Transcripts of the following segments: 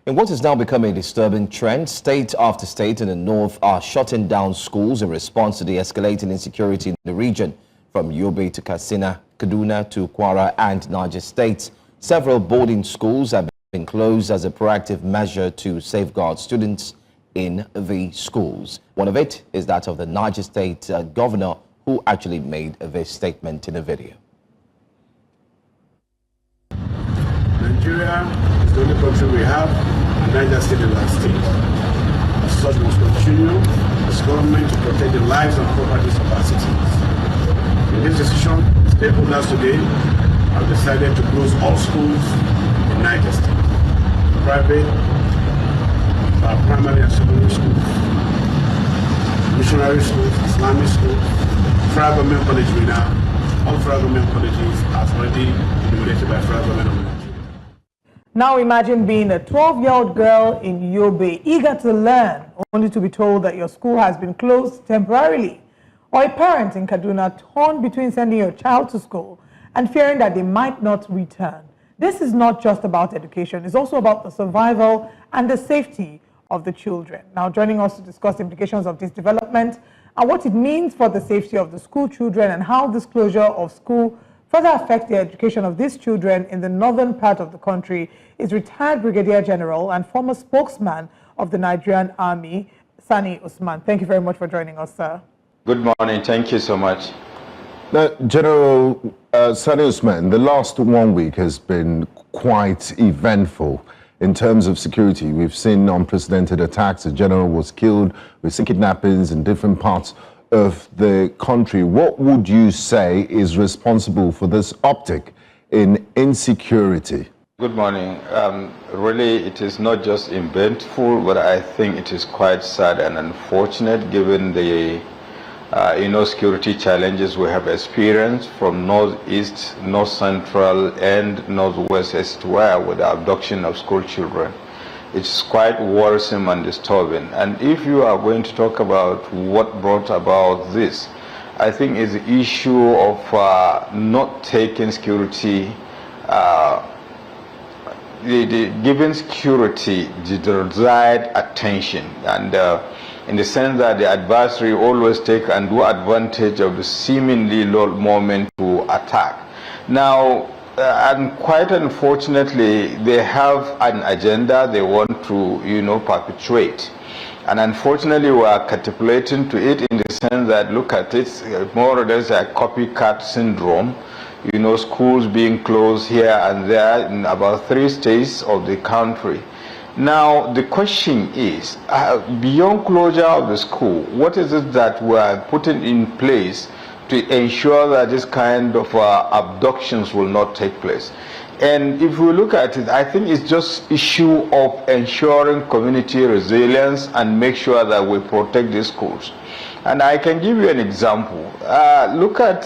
In what is now becoming a disturbing trend, state after state in the north are shutting down schools in response to the escalating insecurity in the region. From Yobe to Katsina, Kaduna to Kwara and Niger states, several boarding schools have been closed as a proactive measure to safeguard students in the schools. One of it is that of the Niger State governor, who actually made this statement in a video. Nigeria is the only country we have, and Niger State is our state. As such, we must continue as government to protect the lives and properties of our citizens. In this decision, stakeholders today have decided to close all schools in Niger State. Private, primary and secondary schools, missionary schools, Islamic schools, federal government college winner. All federal government colleges are already eliminated by federal government of Nigeria. Now imagine being a 12-year-old girl in Yobe, eager to learn, only to be told that your school has been closed temporarily. Or a parent in Kaduna torn between sending your child to school and fearing that they might not return. This is not just about education, it's also about the survival and the safety of the children. Now joining us to discuss the implications of this development and what it means for the safety of the school children and how this closure of school further affect the education of these children in the northern part of the country is retired Brigadier General and former spokesman of the Nigerian Army, Sanni Usman. Thank you very much for joining us, sir. Good morning. Thank you so much. Now, General Sanni Usman, the last 1 week has been quite eventful in terms of security. We've seen unprecedented attacks. A general was killed. We've seen kidnappings in different parts of the country. What would you say is responsible for this uptick in insecurity? Good morning. Really, it is not just eventful, but I think it is quite sad and unfortunate given the security challenges we have experienced from northeast, north central, and northwest Xtra with the abduction of school children. It's quite worrisome and disturbing. And if you are going to talk about what brought about this, I think it's the issue of not taking security, giving security the desired attention, and in the sense that the adversary always take and do advantage of the seemingly low moment to attack. Now, and quite unfortunately, they have an agenda they want to, perpetuate. And unfortunately, we are capitulating to it in the sense that, look at it, more or less a copycat syndrome. Schools being closed here and there in about 3 states of the country. Now, the question is, beyond closure of the school, what is it that we are putting in place to ensure that this kind of abductions will not take place? And if we look at it, I think it's just issue of ensuring community resilience and make sure that we protect these schools. And I can give you an example. Look at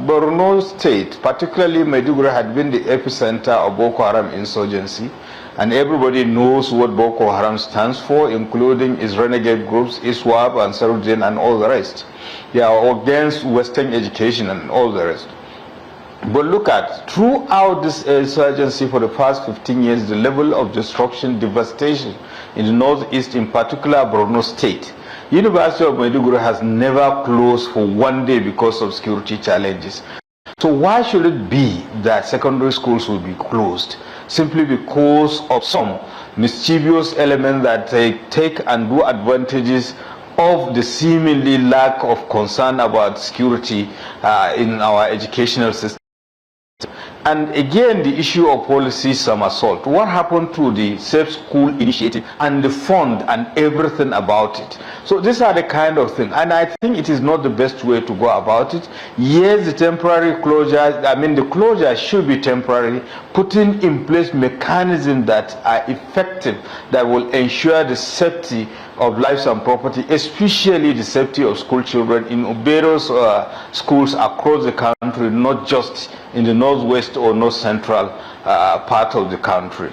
Borno State, particularly Maiduguri had been the epicenter of Boko Haram insurgency. And everybody knows what Boko Haram stands for, including its renegade groups, ISWAP and Sarudin and all the rest. They are against Western education and all the rest. But look at, throughout this insurgency for the past 15 years, the level of destruction, devastation in the northeast, in particular Borno State. University of Maiduguri has never closed for 1 day because of security challenges. So why should it be that secondary schools will be closed? Simply because of some mischievous element that they take and do advantages of the seemingly lack of concern about security in our educational system. And again, the issue of policy somersault. What happened to the Safe School initiative and the fund and everything about it? So these are the kind of things. And I think it is not the best way to go about it. Yes, the temporary closure, the closure should be temporary, putting in place mechanisms that are effective, that will ensure the safety of lives and property, especially the safety of school children in various schools across the country, not just in the northwest or north central part of the country.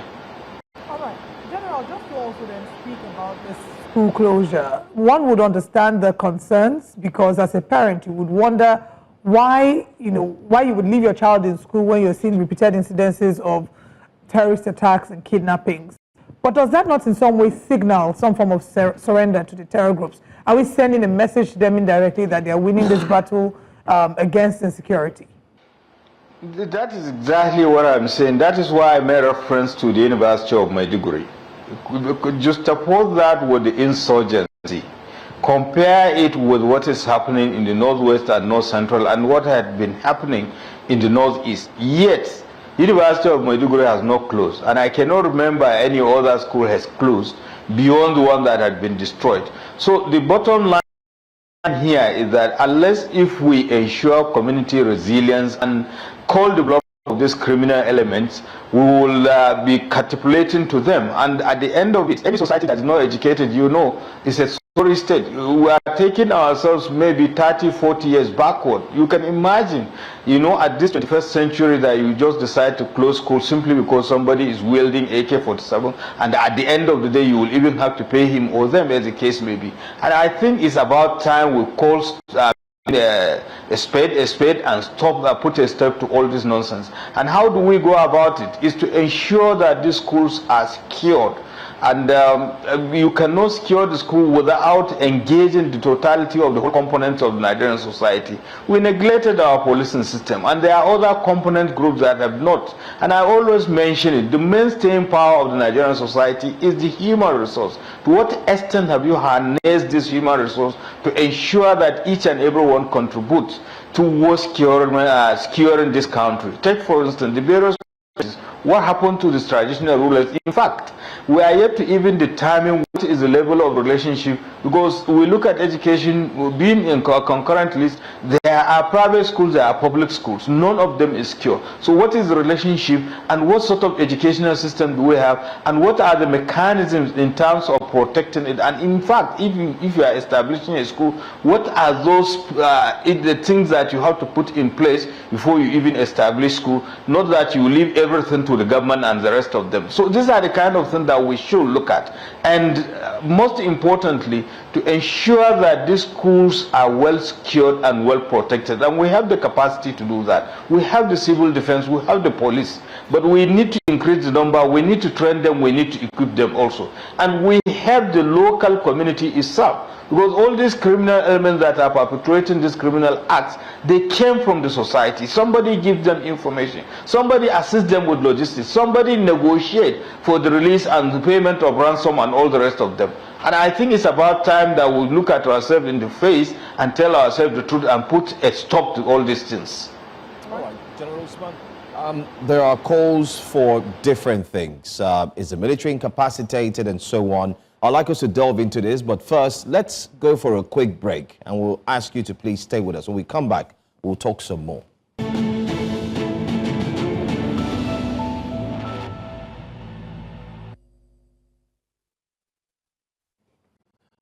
All right, General, just to also then speak about this school closure, one would understand the concerns, because as a parent you would wonder why you would leave your child in school when you're seeing repeated incidences of terrorist attacks and kidnappings. But does that not in some way signal some form of surrender to the terror groups? Are we sending a message to them indirectly that they are winning this battle against insecurity? That is exactly what I'm saying. That is why I made reference to the University of Maiduguri. Juxtapose that with the insurgency. Compare it with what is happening in the northwest and north central and what had been happening in the northeast. Yet, University of Maiduguri has not closed, and I cannot remember any other school has closed beyond the one that had been destroyed. So the bottom line here is that unless if we ensure community resilience and call the block of these criminal elements, we will be capitulating to them. And at the end of it, any society that is not educated, you know, is a sorry state. We are taking ourselves maybe 30, 40 years backward. You can imagine, you know, at this 21st century that you just decide to close school simply because somebody is wielding AK-47, and at the end of the day, you will even have to pay him or them, as the case may be. And I think it's about time we call a spade and stop put a stop to all this nonsense. And how do we go about it? Is to ensure that these schools are secured. And you cannot secure the school without engaging the totality of the whole components of the Nigerian society. We neglected our policing system, and there are other component groups that have not. And I always mention it, the mainstaying power of the Nigerian society is the human resource. To what extent have you harnessed this human resource to ensure that each and everyone contributes towards securing this country? Take, for instance, the various what happened to these traditional rulers. In fact, we are yet to even determine what is the level of relationship, because we look at education being in concurrent list. There are private schools, there are public schools. None of them is secure. So what is the relationship, and what sort of educational system do we have, and what are the mechanisms in terms of protecting it? And in fact, if you are establishing a school, what are those the things that you have to put in place before you even establish school? Not that you leave everything to the government and the rest of them. So these are the kind of things that we should look at. And most importantly, to ensure that these schools are well secured and well protected. And we have the capacity to do that. We have the civil defense, we have the police. But we need to increase the number, we need to train them, we need to equip them also. And we have the local community itself. Because all these criminal elements that are perpetrating these criminal acts, they came from the society. Somebody gives them information. Somebody assists them with logistics. Somebody negotiates for the release and the payment of ransom and all the rest of them. And I think it's about time that we look at ourselves in the face and tell ourselves the truth and put a stop to all these things. All right, General Usman, there are calls for different things. Is the military incapacitated and so on? I'd like us to delve into this, but first, let's go for a quick break, and we'll ask you to please stay with us. When we come back, we'll talk some more.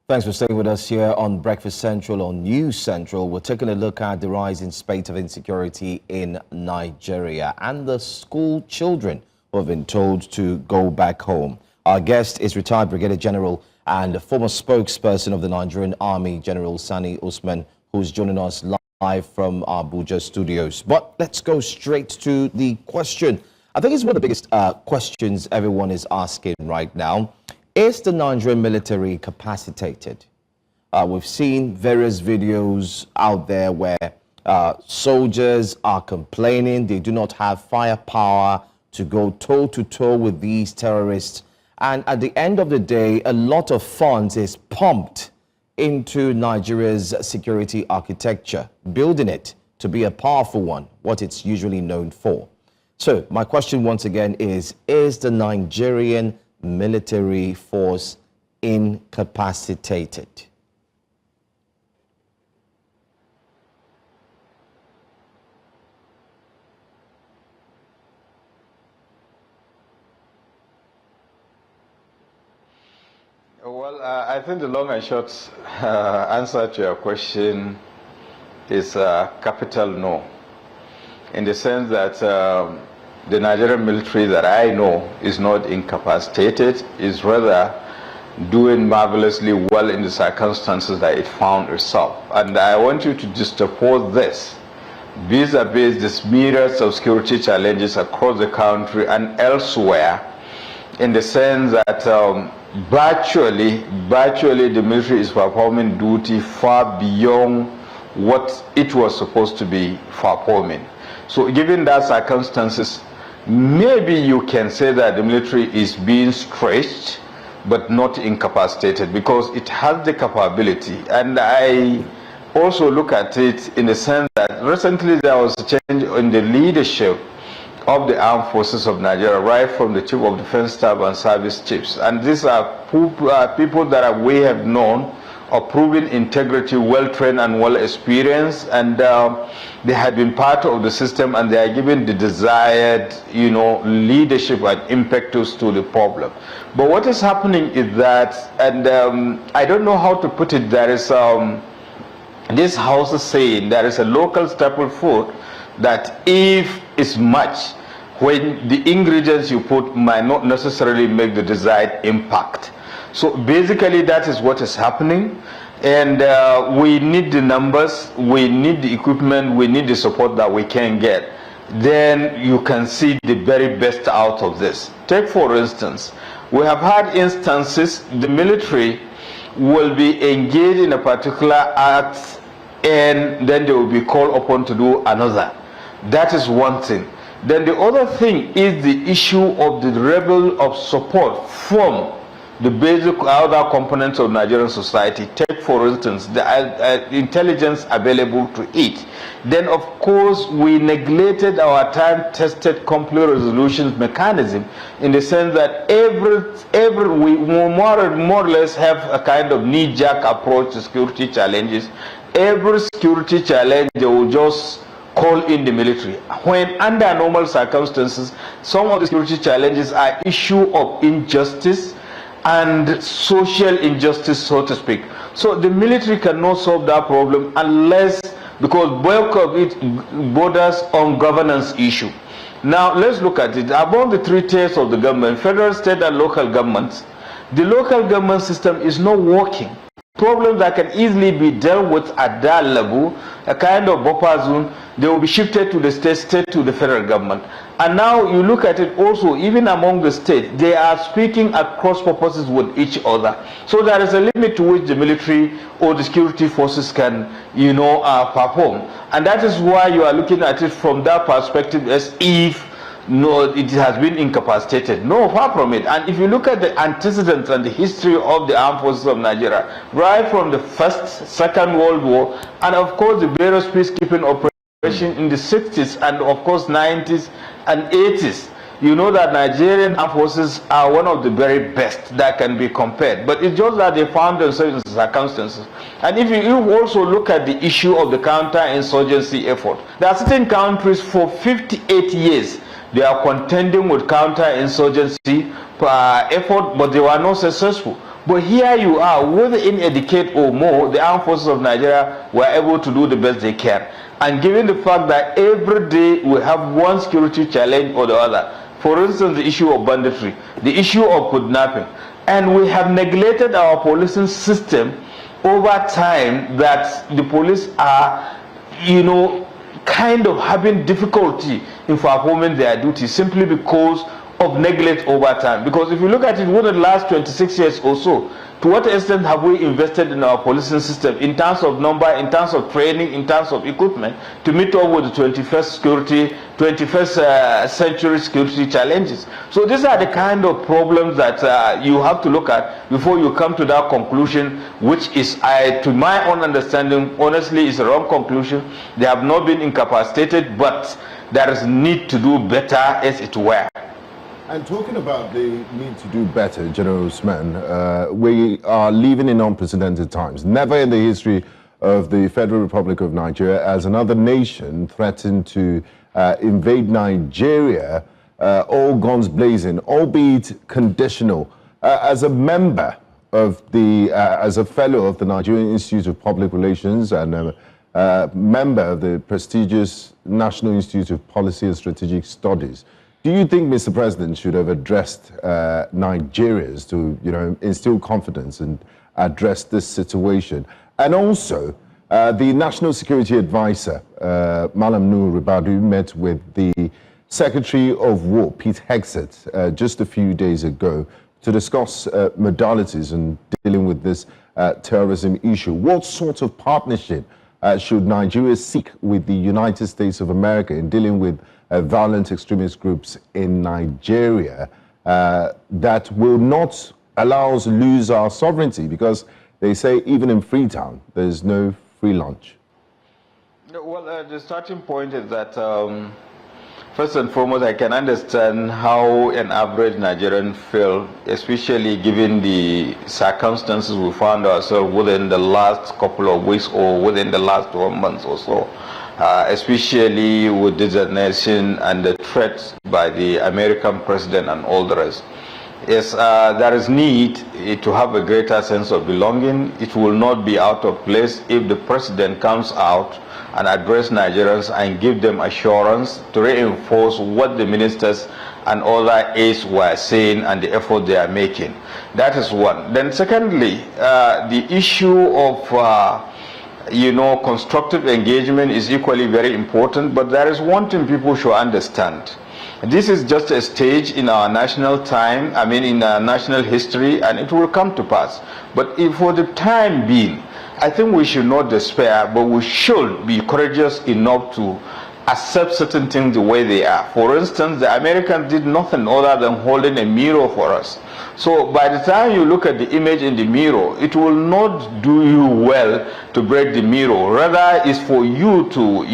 Thanks for staying with us here on Breakfast Central on News Central. We're taking a look at the rising spate of insecurity in Nigeria and the school children who have been told to go back home. Our guest is retired Brigadier General and the former spokesperson of the Nigerian Army, General Sanni Usman, who's joining us live from our Abuja studios. But let's go straight to the question. I think it's one of the biggest questions everyone is asking right now. Is the Nigerian military capacitated? We've seen various videos out there where soldiers are complaining they do not have firepower to go toe-to-toe with these terrorists. And at the end of the day, a lot of funds is pumped into Nigeria's security architecture, building it to be a powerful one, what it's usually known for. So my question once again is the Nigerian military force incapacitated? Well, I think the long and short answer to your question is capital no, in the sense that the Nigerian military that I know is not incapacitated, is rather doing marvelously well in the circumstances that it found itself. And I want you to juxtapose this vis-a-vis these myriads of security challenges across the country and elsewhere. in the sense that virtually the military is performing duty far beyond what it was supposed to be performing. So given that circumstances, maybe you can say that the military is being stretched but not incapacitated, because it has the capability. And I also look at it in the sense that recently there was a change in the leadership of the armed forces of Nigeria, right from the Chief of Defense Staff and Service Chiefs. And these are people that we have known of proven integrity, well-trained and well-experienced, and they had been part of the system, and they are given the desired, leadership and impetus to the problem. But what is happening is that, and I don't know how to put it, there is this house is saying there is a local staple food that if it's much, when the ingredients you put might not necessarily make the desired impact. So basically that is what is happening, and we need the numbers, we need the equipment, we need the support that we can get. Then you can see the very best out of this. Take for instance, we have had instances the military will be engaged in a particular act and then they will be called upon to do another. That is one thing. Then the other thing is the issue of the level of support from the basic other components of Nigerian society. Take for instance the intelligence available to it. Then of course we neglected our time-tested conflict resolution mechanism, in the sense that we more or less have a kind of knee-jerk approach to security challenges. Every security challenge they will just call in the military, when under normal circumstances some of the security challenges are issue of injustice and social injustice, so to speak. So the military cannot solve that problem unless, because bulk of it borders on governance issue. Now let's look at it. Among the three tiers of the government, federal, state and local governments, the local government system is not working. Problems that can easily be dealt with at that level, a kind of buffer zone, they will be shifted to the state to the federal government. And now you look at it also, even among the states, they are speaking at cross purposes with each other. So there is a limit to which the military or the security forces can, perform. And that is why you are looking at it from that perspective, as if it has been incapacitated. No, far from it. And if you look at the antecedents and the history of the armed forces of Nigeria, right from the First, Second World War, and of course the various peacekeeping operations in the 60s and of course 90s and 80s, you know that Nigerian armed forces are one of the very best that can be compared. But it's just that they found themselves in circumstances. And if you also look at the issue of the counter-insurgency effort, there are certain countries for 58 years they are contending with counter-insurgency effort, but they were not successful. But here you are, within a decade or more, the armed forces of Nigeria were able to do the best they can. And given the fact that every day we have one security challenge or the other, for instance, the issue of banditry, the issue of kidnapping, and we have neglected our policing system over time, that the police are, kind of having difficulty in performing their duties simply because of neglect over time. Because if you look at it within the last 26 years or so, to what extent have we invested in our policing system in terms of number, in terms of training, in terms of equipment to meet up with the 21st century security challenges? So these are the kind of problems that you have to look at before you come to that conclusion, which is, to my own understanding, honestly, is a wrong conclusion. They have not been incapacitated, but there is need to do better, as it were. And talking about the need to do better, General Usman, we are living in unprecedented times. Never in the history of the Federal Republic of Nigeria has another nation threatened to invade Nigeria, all guns blazing, albeit conditional. As a member of as a fellow of the Nigerian Institute of Public Relations and a member of the prestigious National Institute of Policy and Strategic Studies, do you think Mr. President should have addressed Nigerians to, instill confidence and address this situation? And also, the National Security Advisor, Malam Nuhu Ribadu, met with the Secretary of War, Pete Hegseth, just a few days ago to discuss modalities in dealing with this terrorism issue. What sort of partnership should Nigeria seek with the United States of America in dealing with violent extremist groups in Nigeria that will not allow us to lose our sovereignty? Because they say even in Freetown, there's no free lunch. Well, the starting point is that first and foremost, I can understand how an average Nigerian feels, especially given the circumstances we found ourselves within the last couple of weeks or within the last 1 month or so, especially with this nation and the threats by the American president and all the rest. Yes, there is need to have a greater sense of belonging. It will not be out of place if the president comes out and address Nigerians and give them assurance to reinforce what the ministers and other aides were saying and the effort they are making. That is one. Then secondly, the issue of constructive engagement is equally very important, but there is one thing people should understand. This is just a stage in our national time, in our national history, and it will come to pass. But if for the time being, I think we should not despair, but we should be courageous enough to accept certain things the way they are. For instance, the Americans did nothing other than holding a mirror for us. So by the time you look at the image in the mirror, it will not do you well to break the mirror. Rather, it's for you to,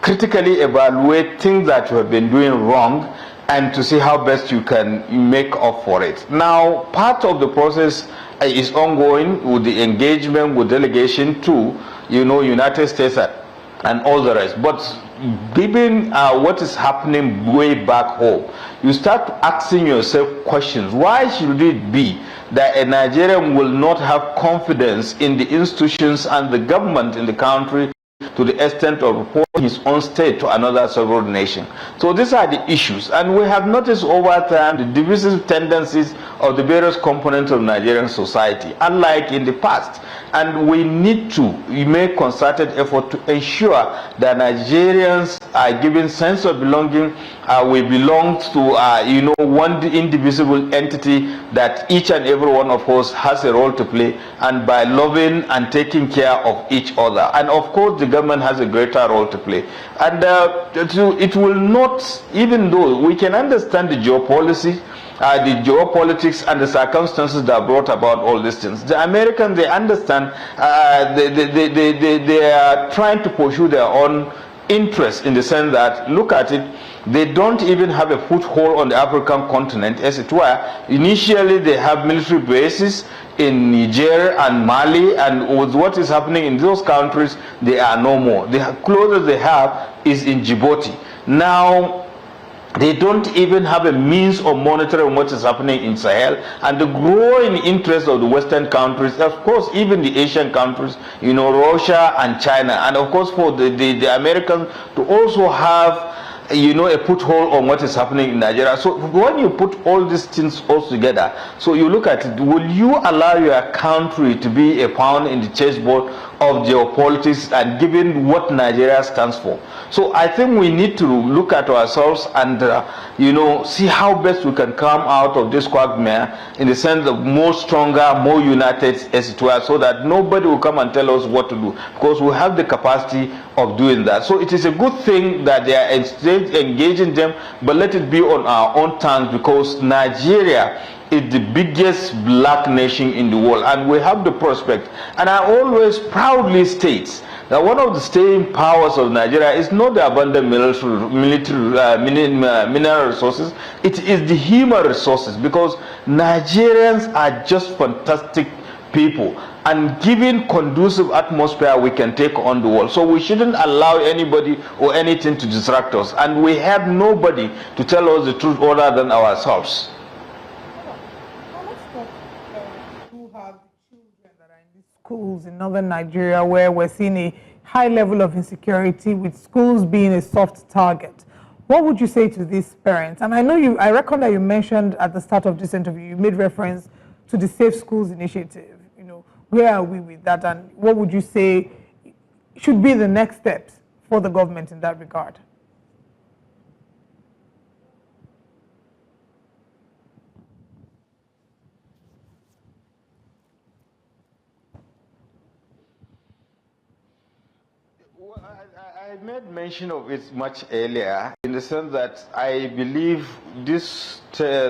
critically evaluate things that you have been doing wrong and to see how best you can make up for it. Now, part of the process is ongoing with the engagement with delegation to, United States and all the rest. But given what is happening way back home, you start asking yourself questions. Why should it be that a Nigerian will not have confidence in the institutions and the government in the country to the extent of reporting his own state to another sovereign nation? So these are the issues, and we have noticed over time the divisive tendencies of the various components of Nigerian society, unlike in the past. And we need to make concerted effort to ensure that Nigerians are given sense of belonging. We belong to one indivisible entity that each and every one of us has a role to play, and by loving and taking care of each other. And of course, the government has a greater role to play. And it will not, even though we can understand the geopolitics and the circumstances that brought about all these things. The Americans, they understand, they are trying to pursue their own interest in the sense that, look at it, they don't even have a foothold on the African continent, as it were. Initially, they have military bases in Niger and Mali, and with what is happening in those countries, they are no more. The closest they have is in Djibouti. Now, they don't even have a means of monitoring what is happening in Sahel, and the growing interest of the Western countries, of course, even the Asian countries, Russia and China, and of course for the Americans to also have a foothold on what is happening in Nigeria. So when you put all these things all together, so you look at it, will you allow your country to be a pawn in the chessboard of geopolitics and given what Nigeria stands for? So I think we need to look at ourselves and see how best we can come out of this quagmire in the sense of more stronger, more united, as it were, so that nobody will come and tell us what to do, because we have the capacity of doing that. So it is a good thing that they are engaging them, but let it be on our own terms, because Nigeria is the biggest black nation in the world, and we have the prospect. And I always proudly state that one of the staying powers of Nigeria is not the abundant mineral resources, it is the human resources, because Nigerians are just fantastic people, and given conducive atmosphere, we can take on the world. So we shouldn't allow anybody or anything to distract us, and we have nobody to tell us the truth other than ourselves. Who have children that are in these schools in northern Nigeria, where we're seeing a high level of insecurity, with schools being a soft target. What would you say to these parents? And I reckon that you mentioned at the start of this interview, you made reference to the Safe Schools initiative. Where are we with that, and what would you say should be the next steps for the government in that regard? I made mention of it much earlier in the sense that I believe this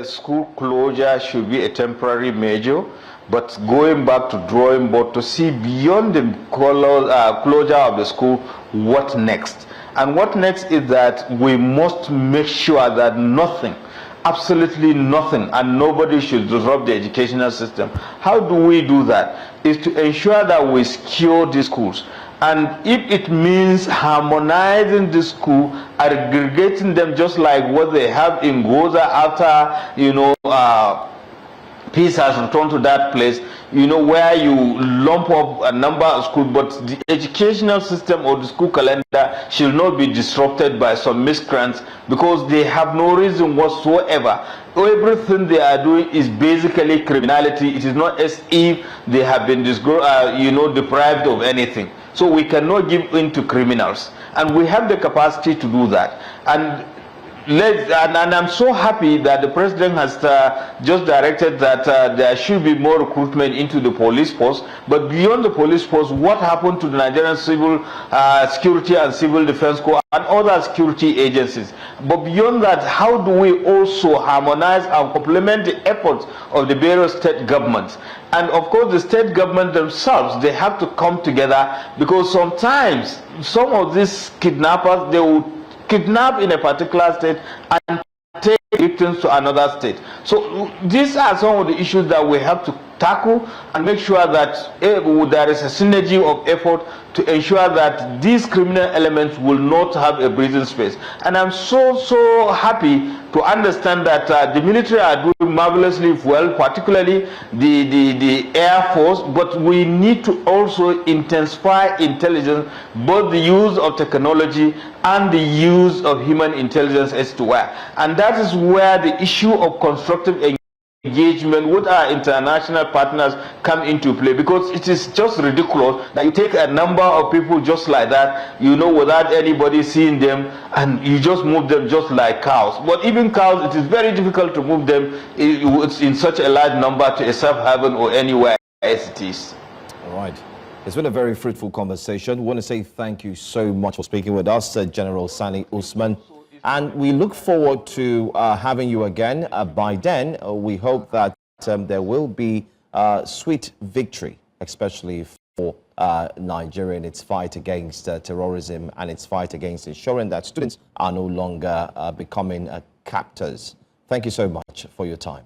school closure should be a temporary measure, but going back to drawing board to see beyond the closure of the school, what next? And what next is that we must make sure that nothing, absolutely nothing, and nobody should disrupt the educational system. How do we do that? Is to ensure that we secure the schools. And if it means harmonizing the school, aggregating them just like what they have in Goza after, peace has returned to that place, where you lump up a number of schools, but the educational system or the school calendar should not be disrupted by some miscreants because they have no reason whatsoever. Everything they are doing is basically criminality. It is not as if they have been deprived of anything. So we cannot give in to criminals, and we have the capacity to do that. And I'm so happy that the president has just directed that there should be more recruitment into the police force. But beyond the police force, what happened to the Nigerian Civil Security and Civil Defense Corps and other security agencies? But beyond that, how do we also harmonize and complement the efforts of the various state governments? And of course, the state government themselves, they have to come together, because sometimes some of these kidnappers, they will kidnap in a particular state and take victims to another state. So these are some of the issues that we have to tackle and make sure that there is a synergy of effort to ensure that these criminal elements will not have a breathing space. And I'm so happy to understand that the military are doing marvelously well, particularly the Air Force, but we need to also intensify intelligence, both the use of technology and the use of human intelligence as to where. And that is where the issue of constructive engagement with our international partners come into play, because it is just ridiculous that you take a number of people just like that, without anybody seeing them, and you just move them just like cows. But even cows, it is very difficult to move them in such a large number to a safe haven or anywhere as it is. All right. It's been a very fruitful conversation. We want to say thank you so much for speaking with us, General Sanni Usman. And we look forward to having you again. By then, we hope that there will be sweet victory, especially for Nigeria in its fight against terrorism and its fight against ensuring that students are no longer becoming captors. Thank you so much for your time.